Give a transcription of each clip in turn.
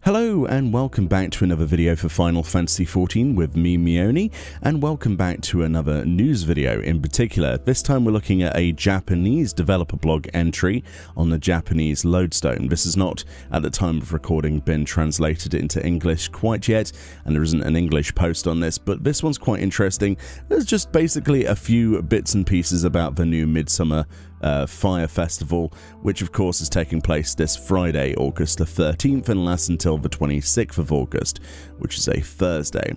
Hello and welcome back to another video for Final Fantasy XIV with me, Meoni, and welcome back to another news video. In particular, this time we're looking at a Japanese developer blog entry on the Japanese lodestone. This has not, at the time of recording, been translated into English quite yet, and there isn't an English post on this, but this one's quite interesting. There's just basically a few bits and pieces about the new Midsummer Fire Festival, which of course is taking place this Friday, August the 13th, and lasts until the 26th of August, which is a Thursday.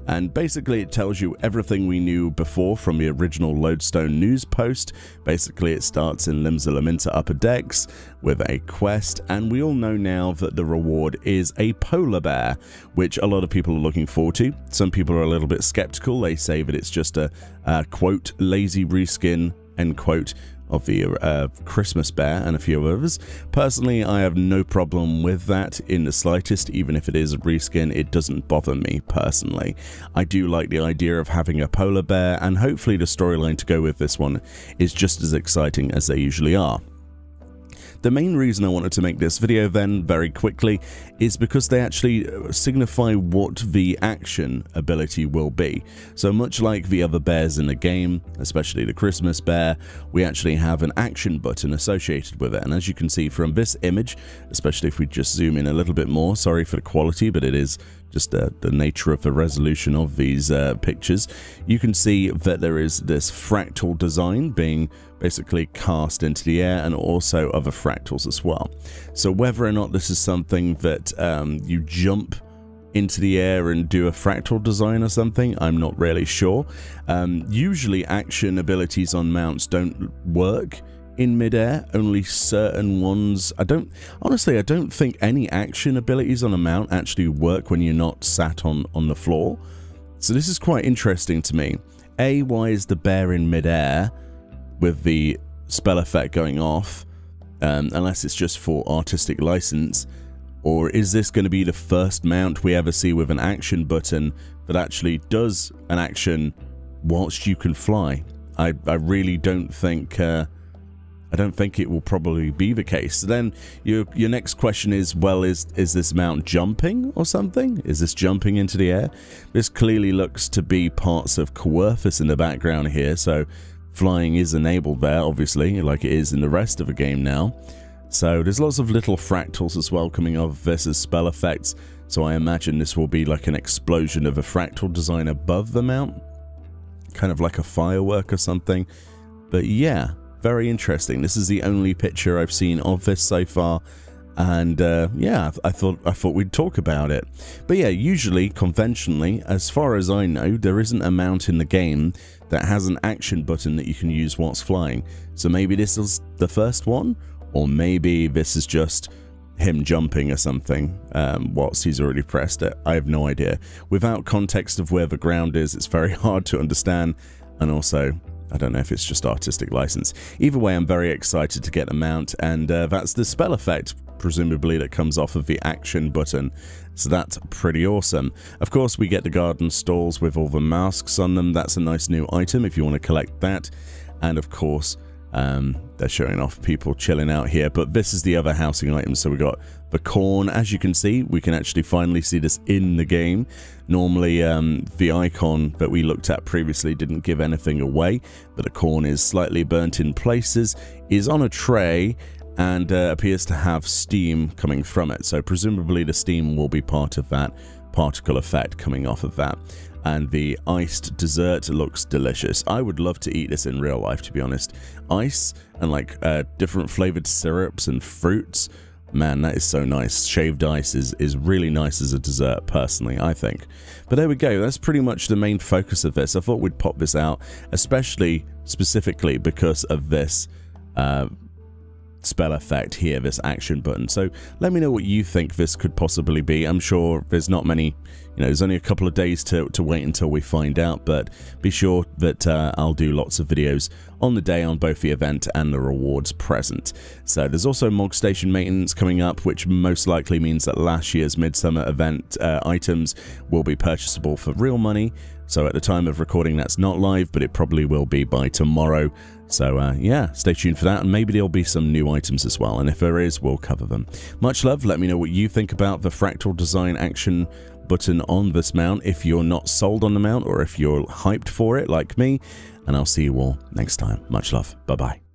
And basically it tells you everything we knew before from the original lodestone news post. Basically it starts in Limsa Lominsa Upper Decks with a quest, and we all know now that the reward is a polar bear, which a lot of people are looking forward to. Some people are a little bit skeptical. They say that it's just a quote, lazy reskin, end quote, of the Christmas bear and a few others. Personally, I have no problem with that in the slightest. Even if it is a reskin, it doesn't bother me personally. I do like the idea of having a polar bear, and hopefully the storyline to go with this one is just as exciting as they usually are. The main reason I wanted to make this video then, very quickly, is because they actually signify what the action ability will be. So much like the other bears in the game, especially the Christmas bear, we actually have an action button associated with it. And as you can see from this image, especially if we just zoom in a little bit more, sorry for the quality, but it is just the nature of the resolution of these pictures, you can see that there is this fractal design being basically cast into the air, and also other fractals as well. So whether or not this is something that you jump into the air and do a fractal design or something, I'm not really sure. Usually action abilities on mounts don't work in midair, only certain ones. I don't think any action abilities on a mount actually work when you're not sat on the floor. So this is quite interesting to me. Why is the bear in midair with the spell effect going off, unless it's just for artistic license? Or is this going to be the first mount we ever see with an action button that actually does an action whilst you can fly? I really don't think I don't think it will probably be the case. So then your next question is, well, is this mount jumping or something? Is this jumping into the air? This clearly looks to be parts of Coerthus in the background here, so flying is enabled there, obviously, like it is in the rest of the game now. So there's lots of little fractals as well coming off this as spell effects, so I imagine this will be like an explosion of a fractal design above the mount, kind of like a firework or something. But yeah, very interesting. This is the only picture I've seen of this so far, and yeah, I thought we'd talk about it. But yeah, usually, conventionally, as far as I know, there isn't a mount in the game that has an action button that you can use whilst flying. So maybe this is the first one, or maybe this is just him jumping or something whilst he's already pressed it. I have no idea. Without context of where the ground is, it's very hard to understand, and also I don't know if it's just artistic license. Either way, I'm very excited to get the mount, and that's the spell effect, presumably, that comes off of the action button. So that's pretty awesome. Of course, we get the garden stalls with all the masks on them. That's a nice new item if you want to collect that. And of course, they're showing off people chilling out here, but this is the other housing item. So we got the corn. As you can see, we can actually finally see this in the game. Normally the icon that we looked at previously didn't give anything away, but the corn is slightly burnt in places, is on a tray, and appears to have steam coming from it. So presumably the steam will be part of that particle effect coming off of that. And the iced dessert looks delicious. I would love to eat this in real life, to be honest. Ice and like different flavored syrups and fruits. Man, that is so nice. Shaved ice is really nice as a dessert, personally, I think. But there we go. That's pretty much the main focus of this. I thought we'd pop this out, especially specifically because of this spell effect here, this action button. So let me know what you think this could possibly be. I'm sure there's not many, you know, there's only a couple of days to wait until we find out, but be sure that I'll do lots of videos on the day on both the event and the rewards present. So there's also Mog Station maintenance coming up, which most likely means that last year's Midsummer event items will be purchasable for real money. So at the time of recording, that's not live, but it probably will be by tomorrow. So yeah, stay tuned for that, and maybe there'll be some new items as well, and if there is, we'll cover them. Much love. Let me know what you think about the fractal design action button on this mount, if you're not sold on the mount or if you're hyped for it like me, and I'll see you all next time. Much love. Bye bye.